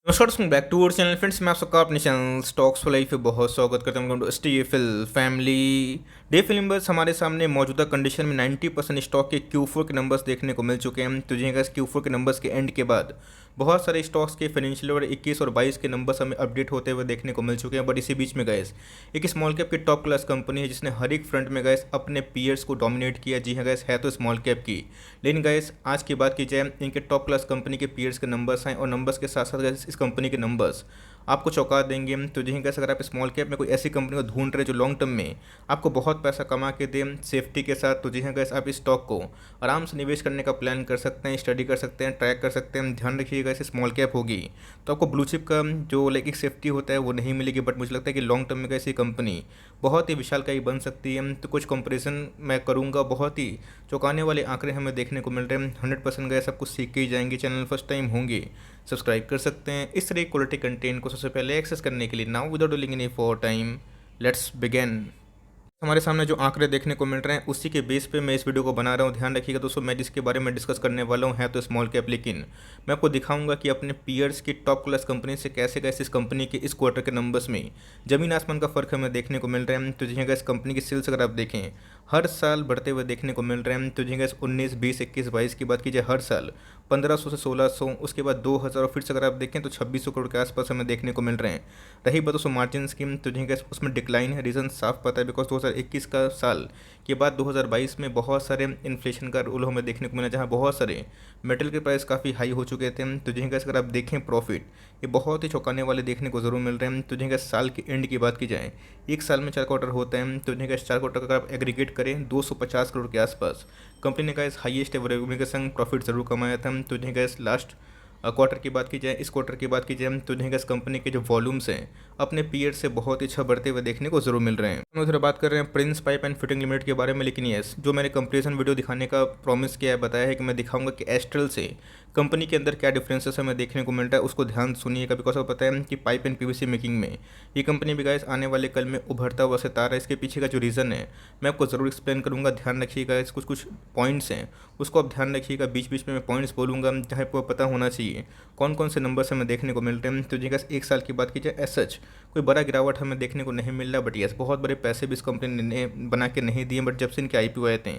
नमस्कार दोस्तों, back to our channel friends. मैं आप सबका अपने चैनल स्टॉक्स फॉर लाइफ पे बहुत स्वागत करता हूँ। STFL family day film numbers हमारे सामने मौजूदा कंडीशन में 90% स्टॉक के Q4 के नंबर्स देखने को मिल चुके हैं। तो जी इस Q4 के नंबर्स के एंड के बाद बहुत सारे स्टॉक्स के फाइनेंशियल और 21 और 22 के नंबर्स हमें अपडेट होते हुए देखने को मिल चुके हैं। बट इसी बीच में गैस एक स्मॉल कैप की टॉप क्लास कंपनी है जिसने हर एक फ्रंट में गैस अपने पीयर्स को डोमिनेट किया। जी हाँ गैस, है तो स्मॉल कैप की, लेकिन गैस आज की बात की जाए इनके टॉप क्लास कंपनी के पीयर्स के नंबर्स हैं और नंबर्स के साथ साथ गैस इस कंपनी के नंबर्स आपको चौंका देंगे। तो जी कैसे अगर आप स्मॉल कैप में कोई ऐसी कंपनी को ढूंढ रहे जो लॉन्ग टर्म में आपको बहुत पैसा कमा के दे सेफ्टी के साथ, तो जी हाँ गैस आप इस स्टॉक को आराम से निवेश करने का प्लान कर सकते हैं, स्टडी कर सकते हैं, ट्रैक कर सकते हैं। ध्यान रखिएगा ऐसे स्मॉल कैप होगी तो आपको ब्लू चिप का जो लाइक एक सेफ्टी होता है वो नहीं मिलेगी। बट मुझे लगता है कि लॉन्ग टर्म में ऐसी कंपनी बहुत ही विशालकायी बन सकती है। तो कुछ कंपेरिजन मैं करूँगा, बहुत ही चौंकाने वाले आंकड़े हमें देखने को मिल रहे हैं। 100% गैस आप कुछ सीख के ही जाएंगे। चैनल फर्स्ट टाइम होंगे सब्सक्राइब कर सकते हैं इस तरह क्वालिटी कंटेंट को सबसे पहले एक्सेस करने के लिए। Now without dwelling any for time, let's begin. हमारे सामने जो आंकड़े देखने को मिल रहे हैं उसी के बेस पे मैं इस वीडियो को बना रहा हूँ। ध्यान रखिएगा दोस्तों, मैं जिसके बारे में डिस्कस करने वाला हूँ है तो स्मॉल कैप, लेकिन मैं आपको दिखाऊंगा कि अपने पीयर्स की टॉप क्लास कंपनी से कैसे कैसे इस कंपनी के इस क्वार्टर के नंबर्स में जमीन आसमान का फर्क हमें देखने को मिल रहा है। तो जी इस कंपनी की सेल्स अगर आप देखें हर साल बढ़ते हुए देखने को मिल रहे हैं। तो जी 19, 20, 21, 22 की बात कीजिए हर साल 1500 से 1600, उसके बाद 2000 और फिर से अगर आप देखें तो 2600 करोड़ के आसपास हमें देखने को मिल रहे हैं। रही बात उसमें मार्जिन स्कीम, तो जी उसमें डिक्लाइन है। रीज़न साफ पता है, बिकॉज 2021 का साल के बाद 2022 में बहुत सारे इन्फ्लेशन का रोल हमें देखने को मिला, जहां बहुत सारे मेटल के प्राइस काफ़ी हाई हो चुके थे। तो जी अगर आप देखें प्रॉफिट ये बहुत ही चौंकाने वाले देखने को ज़रूर मिल रहे हैं। तो जी साल के एंड की बात की जाए एक साल में 4 क्वार्टर होते हैं। तो जी 4 क्वार्टर का अगर आप एग्रीगेट करें 250 करोड़ के आसपास कंपनी ने का इस हाईएस्ट एवर रेवेन्यू के संग प्रॉफिट जरूर कमाया था। तो जी लास्ट क्वार्टर की बात की जाए, इस क्वार्टर की बात की जाए तो जी कंपनी के जो वॉल्यूम्स हैं अपने पीयर से बहुत ही अच्छा बढ़ते हुए देखने को जरूर मिल रहे हैं। हम उधर बात कर रहे हैं Prince pipe and fitting limited के बारे में, लेकिन यस जो मैंने कंपेरिजन वीडियो दिखाने का प्रॉमिस किया है, बताया है कि मैं दिखाऊंगा कि एस्ट्रल से कंपनी के अंदर क्या डिफरेंसेस हमें देखने को मिल रहा है, उसको ध्यान सुनिएगा। बिकॉज आपको पता है कि पाइप एंड पीवीसी मेकिंग में ये कंपनी भी गाइस आने वाले कल में उभरता हुआ सितारा है। इसके पीछे का जो रीज़न है मैं आपको ज़रूर एक्सप्लेन करूँगा। ध्यान रखिएगा, कुछ कुछ पॉइंट्स हैं उसको आप ध्यान रखिएगा। बीच बीच में मैं पॉइंट्स बोलूँगा जहाँ आपको पता होना चाहिए कौन कौन से नंबर्स हमें देखने को मिल रहे हैं। तो जी एक साल की बात की जाए एस सच कोई बड़ा गिरावट हमें देखने को नहीं मिल रहा। बट यस बहुत बड़े पैसे भी इस कंपनी ने बना के नहीं दिए। बट जब से इनके IPO आए थे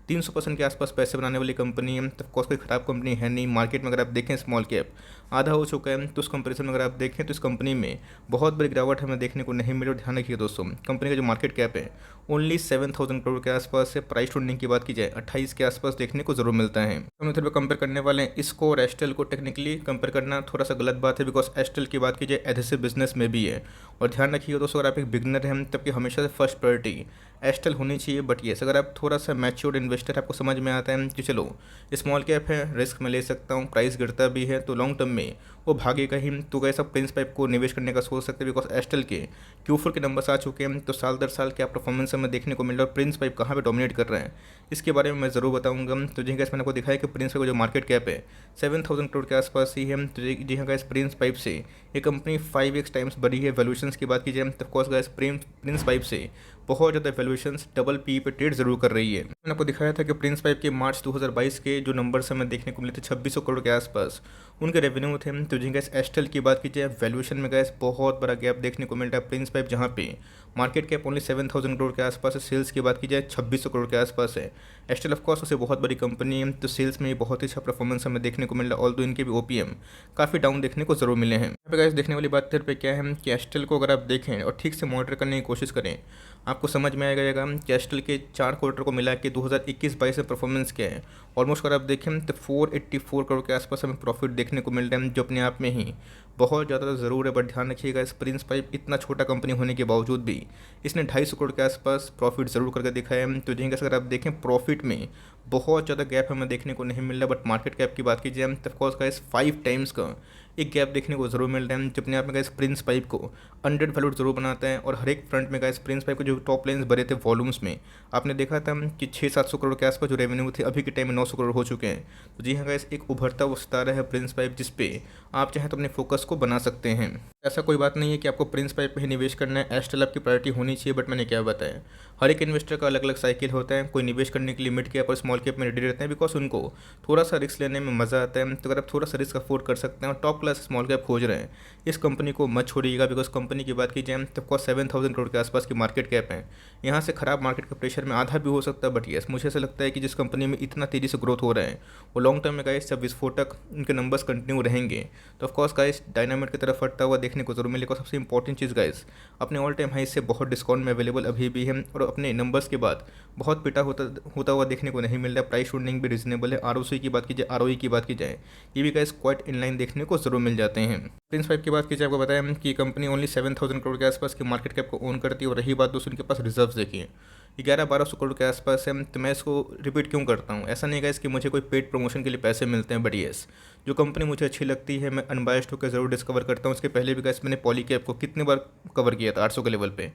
300% के आसपास पैसे बनाने वाली कंपनी है। तो कोई ख़राब कंपनी है नहीं। मार्केट में अगर आप देखें स्मॉल कैप आधा हो चुका है, तो उस कंपेरिजन में अगर आप देखें तो इस कंपनी में बहुत बड़ी गिरावट हमें देखने को नहीं मिली। और ध्यान रखिए दोस्तों, कंपनी का जो मार्केट कैप है ओनली 7000 करोड़ के आसपास है। प्राइस टू अर्निंग की बात की जाए 28 के आसपास देखने को जरूर मिलता है। हम इधर पर कंपेयर करने वाले हैं इसको और एस्टेल को। टेक्निकली कंपेयर करना थोड़ा सा गलत बात है, बिकॉज एस्टेल की बात की जाए एडहेसिव बिजनेस में भी है। और ध्यान रखिएगा दोस्तों, अगर आप एक बिगनर हैं तब कि हमेशा से फर्स्ट प्रायोरिटी एस्टेल होनी चाहिए। बट येस अगर आप थोड़ा सा मैच्योर्ड इन्वेस्टर, आपको समझ में आता है कि चलो स्मॉल कैप है, रिस्क में ले सकता हूँ, प्राइस गिरता भी है, तो लॉन्ग टर्म में वो भागेगा ही, तो कैसा प्रिंस पाइप को निवेश करने का सोच सकते हैं। बिकॉज एस्टेल के Q4 के नंबर्स आ चुके हैं, तो साल दर साल क्या परफॉर्मेंस हमें देखने को मिल रहा है। प्रिंस पाइप कहाँ पे डोमिनेट कर रहे हैं इसके बारे में मैं ज़रूर बताऊंगा। तो जी मैंने आपको दिखाया कि प्रिंस पाइप का जो मार्केट कैप है 7000 करोड़ के आसपास ही है। तो जी हाँ गैस, प्रिंस पाइप से ये कंपनी 5x टाइम्स बढ़ी है। वैल्यूएशंस की बात की जाए तो ऑफकोर्स गैस प्रिंस पाइप से बहुत ज़्यादा वैल्यूएशंस डबल पी पे ट्रेड जरूर कर रही है। मैंने आपको दिखाया था कि प्रिंस पाइप के मार्च 2022 के जो नंबर्स हमें देखने को मिले थे 2600 करोड़ के आसपास उनके रेवेन्यू थे। तो जी गैस एस्टेल की बात की जाए वैल्यूएशन में गैस बहुत बड़ा गैप देखने को मिलता है। प्रिंस पाइप जहाँ पे मार्केट कैप ओनली 7000 करोड़ के आसपास है, सेल्स की बात की जाए 2600 करोड़ के आसपास है। एस्टेल ऑफकोर्स उसे बहुत बड़ी कंपनी है, तो सेल्स में बहुत ही अच्छा परफॉर्मेंस हमें देखने को मिल रहा है। ऑल दो इनके भी OPM काफ़ी डाउन देखने को जरूर मिले हैं। यहाँ पे गाइस देखने वाली बात पे क्या है कि एस्टेल को अगर आप देखें और ठीक से मॉनिटर करने की कोशिश करें आपको समझ में आएगा कि एस्टेल के 4 क्वार्टर को मिला के 2021-22 में परफॉर्मेंस क्या है। ऑलमोस्ट अगर आप देखें तो 484 करोड़ के आसपास हमें प्रॉफिट देखने को मिल रहा है, जो अपने आप में ही बहुत ज़्यादा ज़रूर है। बट ध्यान रखिएगा इस प्रिंस पाइप इतना छोटा कंपनी होने के बावजूद भी इसने 250 करोड़ के आसपास प्रॉफिट ज़रूर करके दिखाया है। तो जी अगर आप देखें प्रॉफिट में बहुत ज़्यादा गैप हमें देखने को नहीं मिल रहा। बट मार्केट कैप की बात की जाए तो ऑफकोर्स का इस 5 टाइम्स का एक गैप देखने को जरूर मिल रहा है, जो अपने आप में गैस प्रिंस पाइप को अंडर वैल्यूड जरूर बनाता है। और हर एक फ्रंट में गैस प्रिंस पाइप को जो टॉप लाइन्स भरे थे वॉल्यूम्स में आपने देखा था कि 600-700 करोड़ के आसपास जो रेवेन्यू थे अभी के टाइम में 900 करोड़ हो चुके हैं। तो जी हाँ गैस एक उभरता हुआ सितारा है प्रिंस पाइप, जिसपे आप चाहें तो अपने फोकस को बना सकते हैं। ऐसा कोई बात नहीं है कि आपको प्रिंस पाइप में ही निवेश करना है, एस्टेल आपकी प्रायोरिटी होनी चाहिए, बट मैंने क्या बताया, हर एक इन्वेस्टर का अलग अलग साइकिल होता है। कोई निवेश करने के लिए मिड कैप और स्मॉल कैप में रेडी रहते हैं बिकॉज उनको थोड़ा सा रिस्क लेने में मज़ा आता है। तो अगर आप थोड़ा सा रिस्क अफोर्ड कर सकते हैं और टॉप क्लास स्मॉल कैप खोज रहे हैं, इस कंपनी को मत छोड़िएगा। बिकॉज कंपनी की बात की जाए तो ऑफकोर्स 7,000 करोड़ के आसपास की मार्केट कैप है। यहाँ से खराब मार्केट के प्रेशर में आधा भी हो सकता है, बट येस मुझे ऐसा लगता है कि जिस कंपनी में इतना तेज़ी से ग्रोथ हो रहा है वो लॉन्ग टर्म में गाइस जब विस्फोटक उनके नंबर्स कंटिन्यू रहेंगे तो ऑफकोर्स गाइस डायनामाइट की तरफ फटता हुआ देखने को जरूर मिलेगा। सबसे इंपॉर्टेंट चीज़ गाइस, अपने ऑल टाइम हाई से बहुत डिस्काउंट में अवेलेबल अभी भी है और अपने नंबर्स के बाद बहुत पिटा होता हुआ देखने को नहीं मिल रहा है। प्राइस शूटिंग भी रीजनेबल है। आरओसी की बात की जाए, आरओई की बात की जाए, ये भी गाइस क्वाइट इनलाइन देखने को जरूर मिल जाते हैं। प्रिंस पाइप की बात की जाए, आपको बताया कि कंपनी ओनली 7,000 करोड़ के आसपास की मार्केट कैप को ओन करती है। और रही बात दोस्तों उनके पास रिजर्व देखिए 1100-1200 करोड़ के आसपास है। तो मैं इसको रिपीट क्यों करता हूँ, ऐसा नहीं गाइस कि मुझे कोई पेड प्रमोशन के लिए पैसे मिलते हैं, बट येस जो कंपनी मुझे अच्छी लगती है मैं अनबायस्ड होकर ज़रूर डिस्कवर करता हूँ। उसके पहले भी गाइस मैंने पॉली कैप को कितने बार कवर किया था 800 के लेवल पे।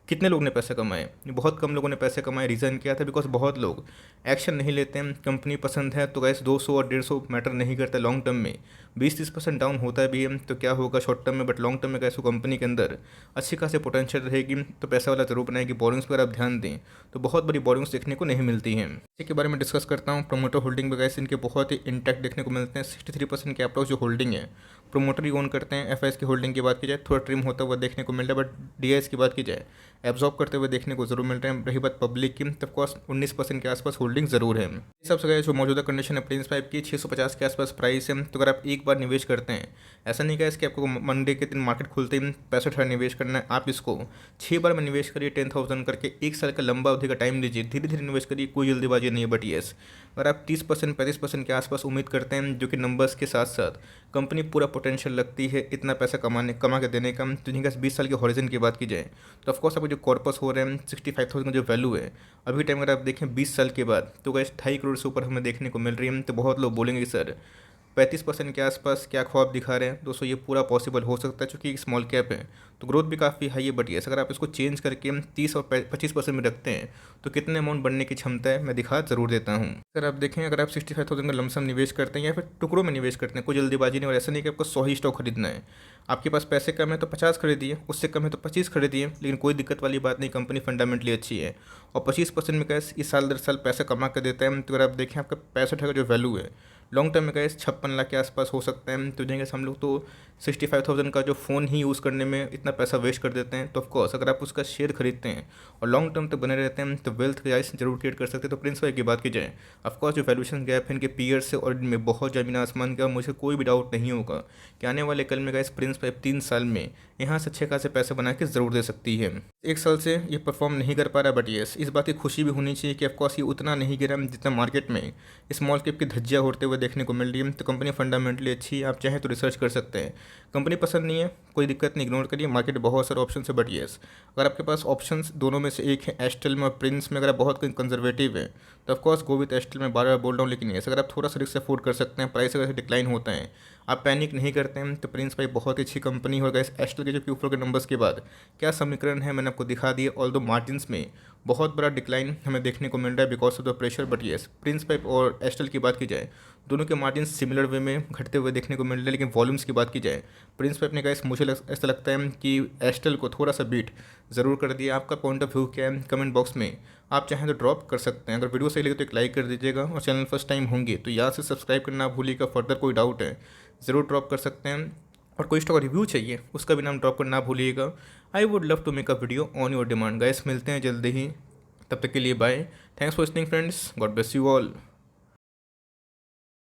कितने लोग ने पैसे कमाए, बहुत कम लोगों ने पैसे कमाए। रीज़न क्या था, बिकॉज बहुत लोग एक्शन नहीं लेते हैं। कंपनी पसंद है तो गैस 200 और 150 मैटर नहीं करता। लॉन्ग टर्म में 20-30% डाउन होता भी है तो क्या होगा शॉर्ट टर्म में, बट लॉन्ग टर्म में गैस वो कंपनी के अंदर अच्छी खासी पोटेंशियल रहेगी तो पैसा वाला जरूर बनाएगी। बोरिंग्स पर आप ध्यान दें तो बहुत बड़ी बोरिंग्स देखने को नहीं मिलती हैं। इसी के बारे में डिस्कस करता हूँ। प्रोमोटर होल्डिंग में गैस इनके बहुत ही इंटैक्ट देखने को मिलते हैं। 63% के अप्रोच जो होल्डिंग है प्रोमोटर ही ओन करते हैं। एफआईएस की होल्डिंग की बात की जाए थोड़ा ट्रिम होता हुआ देखने को मिल रहा है, बट डीआईएस की बात की जाए एब्जॉर्ब करते हुए देखने को जरूर मिल रहे हैं। रही बात पब्लिक की तो ऑफकोर्स 19% के आसपास होल्डिंग जरूर है। इस सबसे गए जो मौजूदा कंडीशन है प्रिंस पाइप की 650 के आसपास प्राइस है। तो अगर आप एक बार निवेश करते हैं, ऐसा नहीं कहा कि आपको मंडे के दिन मार्केट खुलते ही 65,000 निवेश करना है। आप इसको 6 बार में निवेश करिए 10,000 करके, 1 साल का लंबा अवधि का टाइम लीजिए, धीरे धीरे निवेश करिए, कोई जल्दीबाजी नहीं है। बट येस अगर आप 30% 35% के आसपास उम्मीद करते हैं जो कि नंबर्स के साथ साथ कंपनी पूरा पोटेंशियल लगती है इतना पैसा कमा के देने का, तो इनका 20 साल के हॉरिजन की बात की जाए तो ऑफकोर्स आपको जो कॉर्पस हो रहे हैं 65,000 का जो वैल्यू है अभी टाइम अगर आप देखें 20 साल के बाद तो गैस 2.5 करोड़ से ऊपर हमें देखने को मिल रही है। तो बहुत लोग बोलेंगे कि सर 35% के आसपास क्या ख्वाब दिखा रहे हैं। दोस्तों ये पूरा पॉसिबल हो सकता है क्योंकि एक स्मॉल कैप है तो ग्रोथ भी काफ़ी हाई है। बट येस अगर आप इसको चेंज करके 30 और 25% में रखते हैं तो कितने अमाउंट बनने की क्षमता है मैं दिखा जरूर देता हूँ। सर आप देखें अगर आप 65,000 का लमसम निवेश करते हैं या फिर टुकड़ों में निवेश करते हैं, कोई जल्दीबाजी नहीं। और ऐसा नहीं कि आपको 100 ही स्टॉक खरीदना है। आपके पास पैसे कम है तो 50 खरीदिए, उससे कम है तो 25 खरीदिए, लेकिन कोई दिक्कत वाली बात नहीं। कंपनी फंडामेंटली अच्छी है और 25% में कैसे इस साल दर साल पैसा कमा कर देता है। तो अगर आप देखें आपका 65 का जो वैल्यू है लॉन्ग टर्म में कैसे 56 लाख के आसपास हो सकता है। तो देंगे हम लोग तो 65,000 का जो फ़ोन ही यूज़ करने में इतना पैसा वेस्ट कर देते हैं। तो ऑफकोर्स अगर आप उसका शेयर खरीदते हैं और लॉन्ग टर्म तक बने रहते हैं तो वेल्थ गाइस जरूर क्रिएट कर सकते हैं। तो प्रिंस वाई की बात की जाए ऑफकोर्स जो वैल्यूएशन गैप है इनके पीयर से और इनमें बहुत ज़मीन आसमान का, मुझे कोई भी डाउट नहीं होगा कि आने वाले कल में गाइस प्रिंस पाइप 3 साल में यहाँ से अच्छे खासे पैसे बना के ज़रूर दे सकती है। 1 साल से ये परफॉर्म नहीं कर पा रहा, बट येस इस बात की खुशी भी होनी चाहिए कि ऑफकोर्स ये उतना नहीं गिरा जितना मार्केट में स्मॉल कैप की धज्जियाँ उड़ते हुए देखने को मिल रही है। तो कंपनी फंडामेंटली अच्छी है, आप चाहें तो रिसर्च कर सकते हैं। कंपनी पसंद नहीं है कोई दिक्कत नहीं, इग्नोर करिए, मार्केट में बहुत सारे ऑप्शन है। बट येस अगर आपके पास ऑप्शंस दोनों में से एक है एस्टेल में और प्रिंस में, अगर आप बहुत कंजर्वेटिव है तो ऑफकोर्स गो विथ एस्टेल में बार बार बोल रहा हूँ। लेकिन येस अगर आप थोड़ा सा रिस्क अफोर्ड कर सकते हैं, प्राइस अगर डिक्लाइन होता है आप पैनिक नहीं करते हैं तो प्रिंस भाई बहुत ही अच्छी कंपनी होगा। इस एस्टेल के जो Q4 के नंबर्स के बाद क्या समीकरण है मैंने आपको दिखा दिया। ऑल दो मार्जिन्स में बहुत बड़ा डिक्लाइन हमें देखने को मिल रहा है because of the pressure. But yes Prince pipe और एस्टेल की बात की जाए दोनों के मार्जिन सिमिलर वे में घटते हुए देखने को मिल रहे हैं। लेकिन वॉल्यूम्स की बात की जाए प्रिंस पाइप ने कहा मुझे ऐसा लगता है कि एस्टेल को थोड़ा सा बीट ज़रूर कर दिया। आपका पॉइंट ऑफ व्यू क्या है कमेंट बॉक्स में आप चाहें तो ड्रॉप कर सकते हैं। अगर वीडियो सही लगे तो एक लाइक कर दीजिएगा और चैनल फर्स्ट टाइम होंगे तो याद से सब्सक्राइब करना भूलिएगा। फर्दर कोई डाउट है ज़रूर ड्रॉप कर सकते हैं और कोई स्टॉक रिव्यू चाहिए उसका भी नाम ड्रॉप करना भूलिएगा। I would love to make a video on your demand. Guys मिलते हैं जल्दी ही, तब तक के लिए bye. Thanks for listening friends, god bless you all.